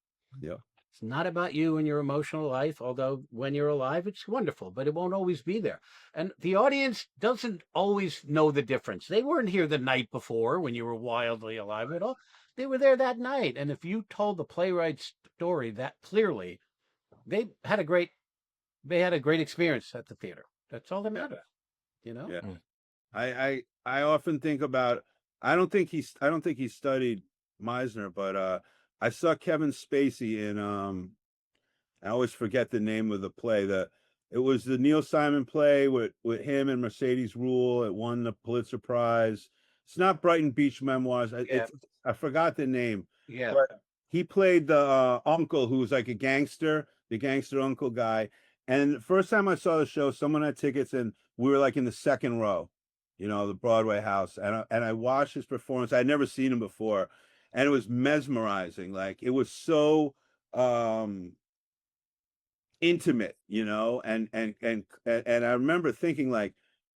Yeah. It's not about you and your emotional life, although when you're alive, it's wonderful, but it won't always be there. And the audience doesn't always know the difference. They weren't here the night before when you were wildly alive at all. They were there that night. And if you told the playwright's story that clearly, they had a great experience at the theater. That's all that matters, Yeah. I often think about, I don't think he studied Meisner, but I saw Kevin Spacey in I always forget the name of the play. It was the Neil Simon play with him and Mercedes Ruehl. It won the Pulitzer Prize. It's not Brighton Beach Memoirs. I forgot the name. Yeah. But he played the uncle who was like a gangster, the gangster uncle guy. And the first time I saw the show, someone had tickets and we were like in the second row, the Broadway house. And I watched his performance. I'd never seen him before. And it was mesmerizing. Like it was so intimate, and I remember thinking like,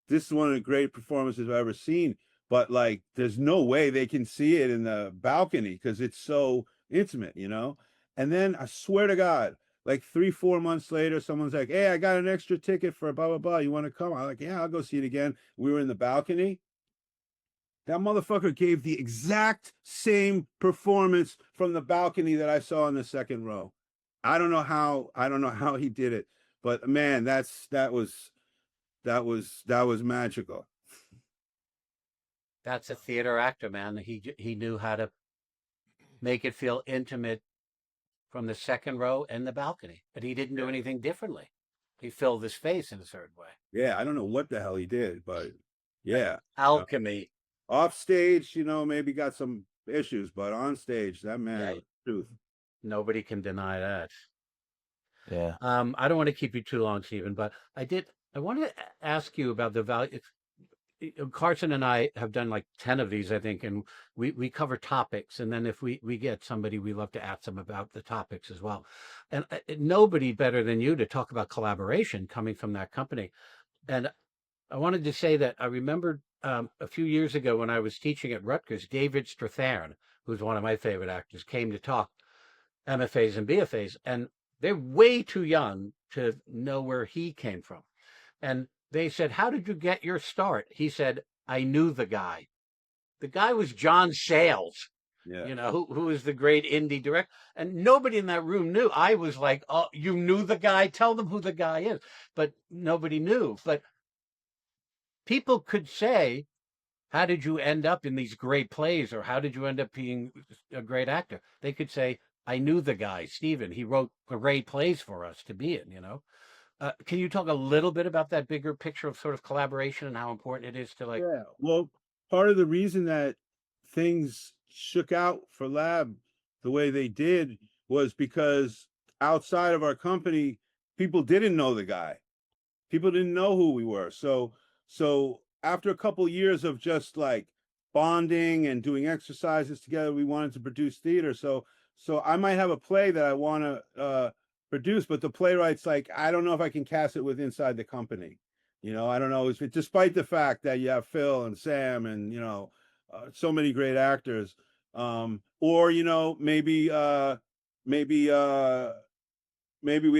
this is one of the great performances I've ever seen, but like there's no way they can see it in the balcony because it's so intimate, and then I swear to God, like 3-4 months later, someone's like, hey, I got an extra ticket for blah blah blah, you want to come? I'm like, yeah, I'll go see it again. We were in the balcony, That motherfucker gave the exact same performance from the balcony that I saw in the second row. I don't know how he did it, but man, that was magical. That's a theater actor, man. He knew how to make it feel intimate from the second row and the balcony, but he didn't do anything differently. He filled his face in a certain way. Yeah, I don't know what the hell he did, but yeah, alchemy. Off stage, maybe got some issues, but on stage, that man was truth. Nobody can deny that. Yeah. I don't want to keep you too long, Stephen, but I want to ask you about the value. Carson and I have done like 10 of these, I think, and we cover topics. And then if we get somebody, we love to ask them about the topics as well. And nobody better than you to talk about collaboration coming from that company. And I wanted to say that I remembered a few years ago when I was teaching at Rutgers, David Strathairn, who's one of my favorite actors, came to talk MFAs and BFAs, and they're way too young to know where he came from. And they said, "How did you get your start?" He said, "I knew the guy." The guy was John Sayles, who is the great indie director. And nobody in that room knew. I was like, "Oh, you knew the guy? Tell them who the guy is." But nobody knew. But people could say, "How did you end up in these great plays?" Or "How did you end up being a great actor?" They could say, "I knew the guy, Stephen. He wrote great plays for us to be in," Can you talk a little bit about that bigger picture of sort of collaboration and how important it is to Yeah, well, part of the reason that things shook out for Lab the way they did was because outside of our company, people didn't know the guy. People didn't know who we were. So after a couple years of just like bonding and doing exercises together, we wanted to produce theater. So I might have a play that I want to produce, but the playwright's like, I don't know if I can cast it with inside the company. I don't know. Despite the fact that you have Phil and Sam and so many great actors, or maybe we'd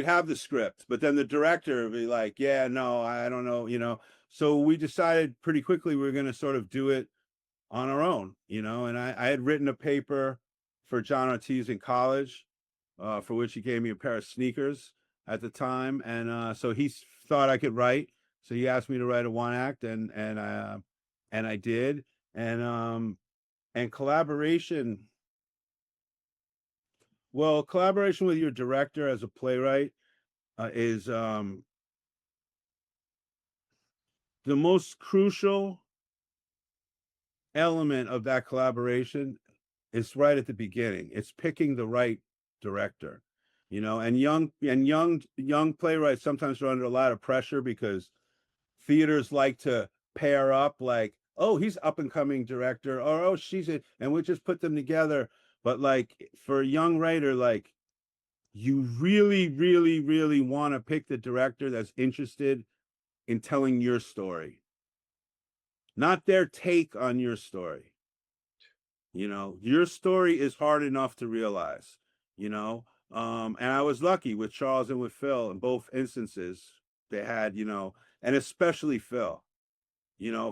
have the script, but then the director would be like, yeah, no, I don't know. So we decided pretty quickly we were going to sort of do it on our own, and I had written a paper for John Ortiz in college, for which he gave me a pair of sneakers at the time. And so he thought I could write. So he asked me to write a one act, and I did. And collaboration. Well, collaboration with your director as a playwright is the most crucial element of that collaboration. Is right at the beginning. It's picking the right director, and young playwrights sometimes are under a lot of pressure because theaters like to pair up, like, oh, he's up and coming director, or oh, she's it, and we just put them together. But like for a young writer, like you really, really, really want to pick the director that's interested in telling your story, not their take on your story. Your story is hard enough to realize, and I was lucky with Charles and with Phil in both instances. They had, and especially Phil,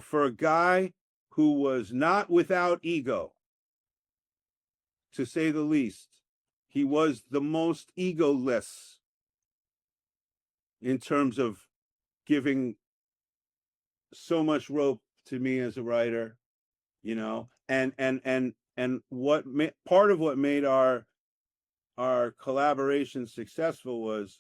for a guy who was not without ego, to say the least, he was the most egoless in terms of giving so much rope to me as a writer, and part of what made our collaboration successful was,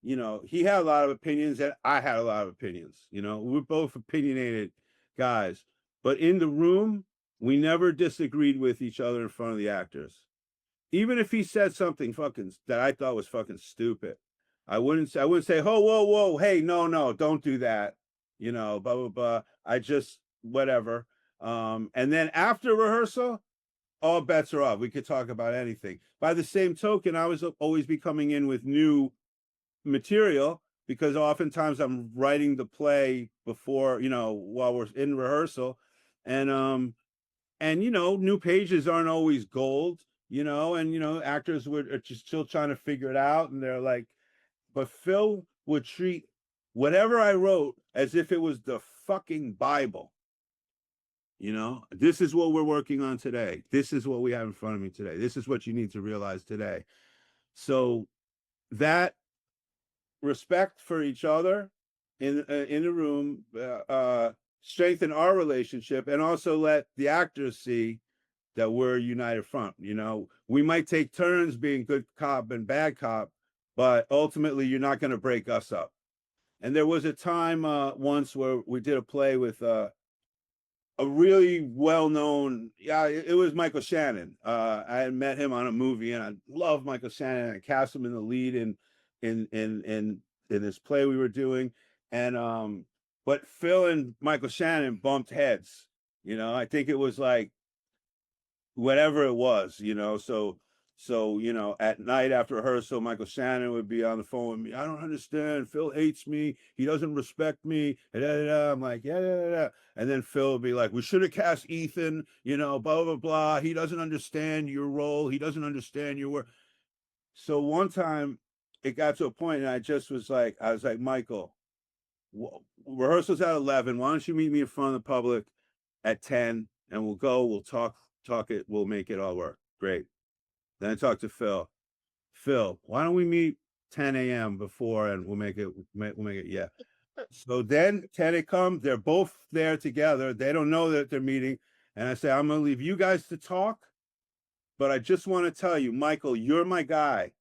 he had a lot of opinions and I had a lot of opinions. We're both opinionated guys, but in the room, we never disagreed with each other in front of the actors. Even if he said something fucking that I thought was fucking stupid, I wouldn't say, oh, whoa, hey, no, don't do that, blah, blah, blah. I just, whatever. And then after rehearsal, all bets are off. We could talk about anything. By the same token, I was always be coming in with new material because oftentimes I'm writing the play before, while we're in rehearsal. And new pages aren't always gold, and actors are just still trying to figure it out. And they're like, but Phil would treat whatever I wrote as if it was the fucking Bible. You know, this is what we're working on today. This is what we have in front of me today. This is what you need to realize today. So that respect for each other in the room strengthen our relationship, and also let the actors see that we're a united front. You know, we might take turns being good cop and bad cop, but ultimately you're not going to break us up. And there was a time once where we did a play with a really well-known, it was Michael Shannon. I had met him on a movie, and I love Michael Shannon. I cast him in the lead in this play we were doing, and but Phil and Michael Shannon bumped heads. You know, I think it was like whatever it was. You know, so you know, at night after rehearsal, Michael Shannon would be on the phone with me. I don't understand. Phil hates me. He doesn't respect me. I'm like, yeah. And then Phil would be like, we should have cast Ethan. You know, blah blah blah. He doesn't understand your role. He doesn't understand your work. So one time, it got to a point, and I was like, Michael, rehearsal's at 11. Why don't you meet me in front of the public at 10, and we'll go. We'll talk it. We'll make it all work. Great. Then I talked to Phil. Phil, why don't we meet 10 a.m. before, and we'll make it. Yeah. So then 10 it comes. They're both there together. They don't know that they're meeting. And I say, I'm going to leave you guys to talk, but I just want to tell you, Michael, you're my guy.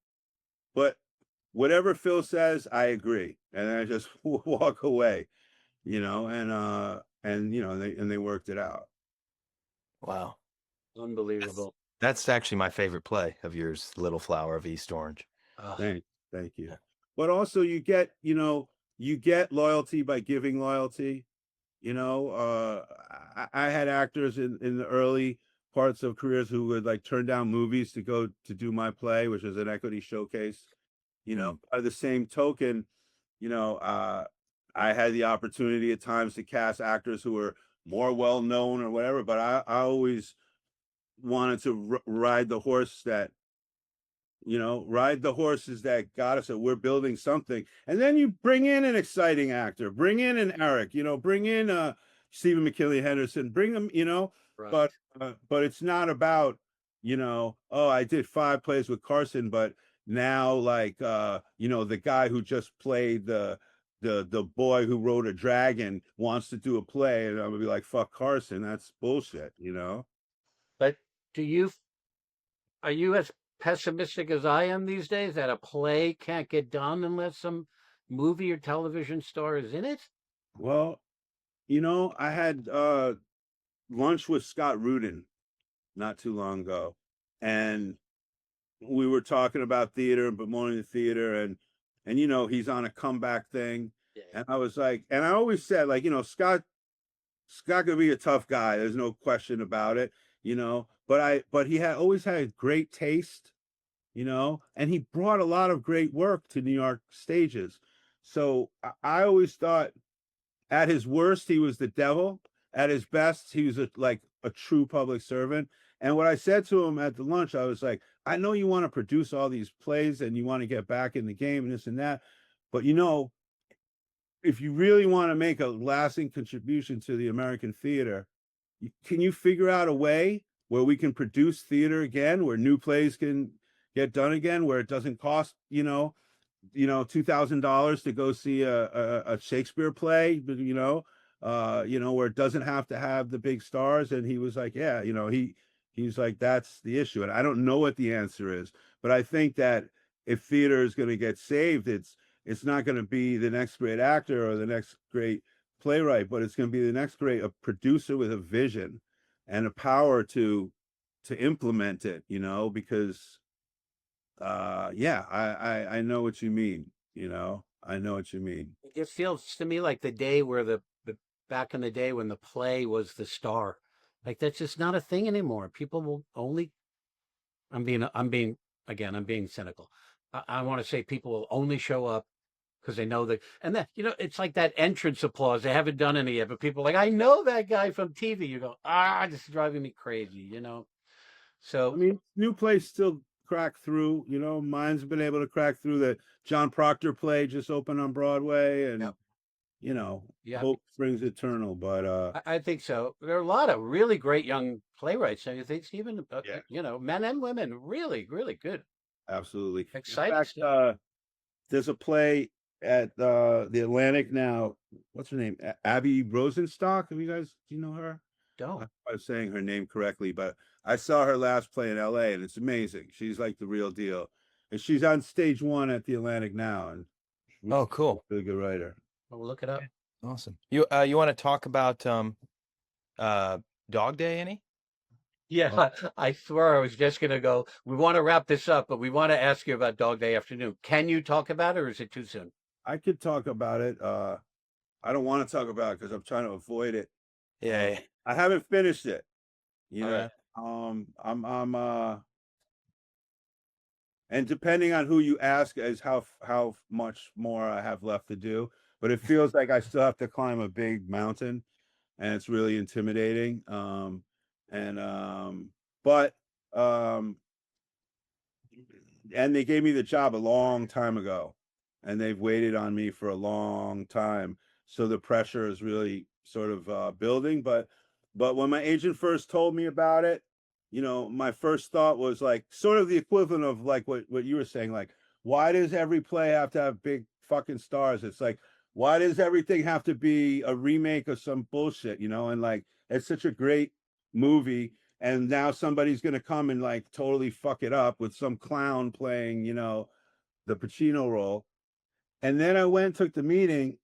But whatever Phil says, I agree. And then I just walk away, you know, and you know, they worked it out. Wow. Unbelievable. That's actually my favorite play of yours, Little Flower of East Orange. Thank you. Yeah. But also you get loyalty by giving loyalty. You know, I had actors in the early parts of careers who would like turn down movies to go to do my play, which is an equity showcase. You know, by the same token, you know, I had the opportunity at times to cast actors who were more well known or whatever, but I always wanted to ride the horse that, you know, ride the horses that got us, that we're building something. And then you bring in an exciting actor, bring in an Eric, you know, bring in Stephen McKinley Henderson, bring them, you know, right. But it's not about, you know, oh, I did 5 plays with Carson, but now like, you know, the guy who just played the boy who rode a dragon wants to do a play, and I'm gonna be like, fuck Carson, that's bullshit, you know. But are you as pessimistic as I am these days that a play can't get done unless some movie or television star is in it? Well, you know, I had lunch with Scott Rudin not too long ago, and we were talking about theater and bemoaning the theater, and you know, he's on a comeback thing. Yeah. And I was like, and I always said, like, you know, Scott could be a tough guy, there's no question about it, you know, but he had always had great taste, you know, and he brought a lot of great work to New York stages. So I always thought, at his worst, he was the devil. At his best, he was like a true public servant. And what I said to him at the lunch, I was like, I know you want to produce all these plays and you want to get back in the game and this and that, but you know, if you really want to make a lasting contribution to the American theater, can you figure out a way where we can produce theater again, where new plays can get done again, where it doesn't cost, you know, $2,000 to go see a Shakespeare play, you know, where it doesn't have to have the big stars. And he was like, yeah, you know, he's like, that's the issue. And I don't know what the answer is, but I think that if theater is going to get saved, it's not going to be the next great actor or the next great playwright, but it's going to be the next great producer with a vision and a power to implement it, you know, because yeah, I know what you mean, you know, I know what you mean. It feels to me like the day where the back in the day when the play was the star, like that's just not a thing anymore. People will only, I'm being cynical. I want to say people will only show up because they know that, and then, you know, it's like that entrance applause. They haven't done any yet, but people are like, I know that guy from TV. You go, this is driving me crazy, you know? So, I mean, new plays still crack through, you know, mine's been able to crack through. The John Proctor play just opened on Broadway, and, Yeah. hope springs eternal. But I think so. There are a lot of really great young playwrights. Don't you think, Stephen? yeah, Men and women, really, really good, absolutely. In exciting fact, stuff. there's a play at the Atlantic now. What's her name? Abby Rosenstock. Do you know her? Don't. I was saying her name correctly, but I saw her last play in LA and it's amazing. She's like the real deal. And she's on stage 1 at the Atlantic now. And she's Oh, cool. a really good writer. We'll look it up. Awesome. You want to talk about Dog Day any? Yeah, I swear I was just going to go. We want to wrap this up, but we want to ask you about Dog Day Afternoon. Can you talk about it, or is it too soon? I could talk about it. I don't want to talk about it because I'm trying to avoid it. Yeah. I haven't finished it. You know, Okay. I'm and depending on who you ask is how much more I have left to do. But it feels like I still have to climb a big mountain, and it's really intimidating. But and they gave me the job a long time ago, and they've waited on me for a long time. So the pressure is really sort of building. But when my agent first told me about it, my first thought was like sort of the equivalent of like what you were saying, like, why does every play have to have big fucking stars? It's like, why does everything have to be a remake of some bullshit, and like it's such a great movie, and now somebody's gonna come and like totally fuck it up with some clown playing, the Pacino role. And then I went and took the meeting,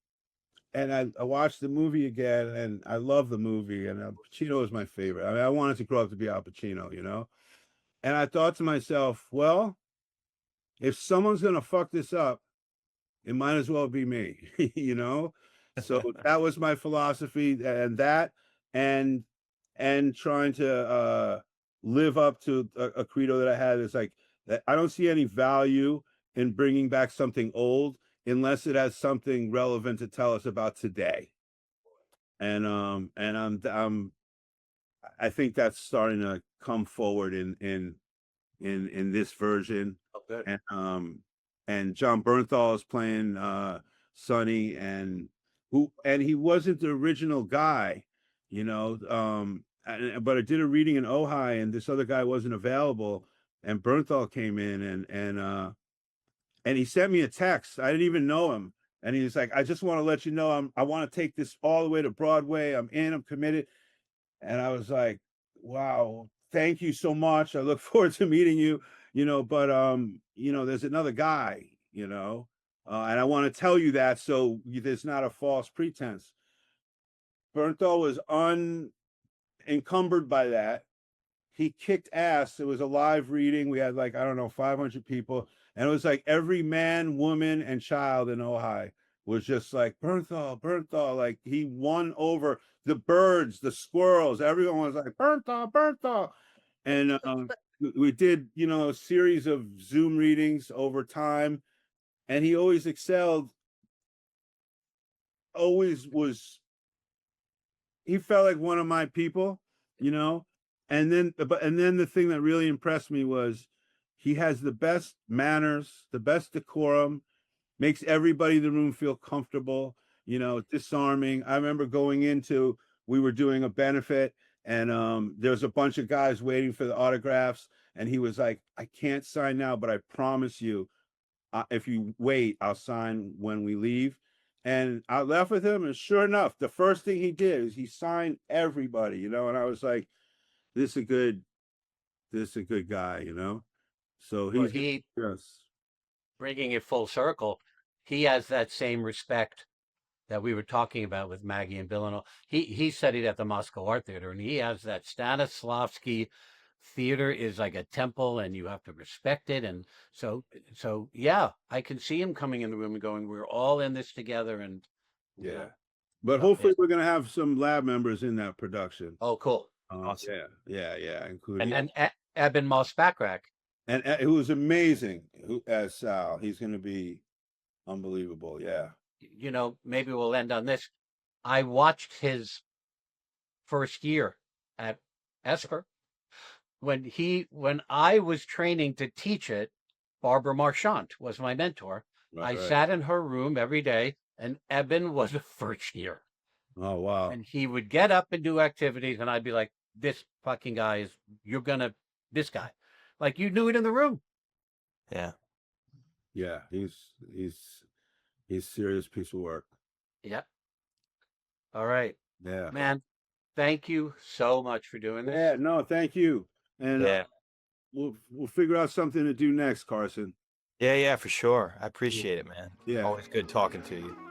and I watched the movie again, and I love the movie, and Pacino is my favorite. I mean, I wanted to grow up to be Al Pacino, and I thought to myself, well, if someone's gonna fuck this up, it might as well be me, So that was my philosophy, and trying to live up to a credo that I had is like that I don't see any value in bringing back something old unless it has something relevant to tell us about today. And I think that's starting to come forward in this version. Oh, good. And John Bernthal is playing Sonny, and he wasn't the original guy, but I did a reading in Ojai, and this other guy wasn't available, and Bernthal came in, and he sent me a text. I didn't even know him, and he was like, "I just want to let you know I want to take this all the way to Broadway. I'm committed." And I was like, "Wow, thank you so much. I look forward to meeting you." But there's another guy, and I want to tell you that so there's not a false pretense. Bernthal was unencumbered by that. He kicked ass. It was a live reading. We had like, I don't know, 500 people. And it was like every man, woman, and child in Ojai was just like, Bernthal. Like he won over the birds, the squirrels. Everyone was like, Bernthal. And we did, a series of Zoom readings over time. And he always excelled, he felt like one of my people, and then the thing that really impressed me was he has the best manners, the best decorum, makes everybody in the room feel comfortable, disarming. I remember we were doing a benefit, and there was a bunch of guys waiting for the autographs, and he was like, "I can't sign now, but I promise you, if you wait, I'll sign when we leave." And I left with him, and sure enough, the first thing he did is he signed everybody, and I was like, this is a good guy, So Well, he's yes. bringing it full circle, he has that same respect that we were talking about with Maggie and Bill and all. He studied at the Moscow Art Theater, and he has that Stanislavski theater is like a temple, and you have to respect it. And so yeah, I can see him coming in the room and going, "We're all in this together." And yeah, but hopefully we're gonna have some lab members in that production. Oh, cool. Awesome. Yeah, including And Ebon Moss-Bachrach. and who was amazing as Sal. He's gonna be unbelievable. Yeah. Maybe we'll end on this. I watched his first year at Esper. When I was training to teach it, Barbara Marchant was my mentor. I sat in her room every day and Ebon was a first year. Oh wow. And he would get up and do activities, and I'd be like, this fucking guy is, this guy. Like, you knew it in the room. Yeah. Yeah, he's serious piece of work. Yeah. All right. Yeah. Man, thank you so much for doing this. Yeah, no, thank you. And Yeah. we'll figure out something to do next, Carson. Yeah, for sure. I appreciate it, man. Yeah. Always good talking to you.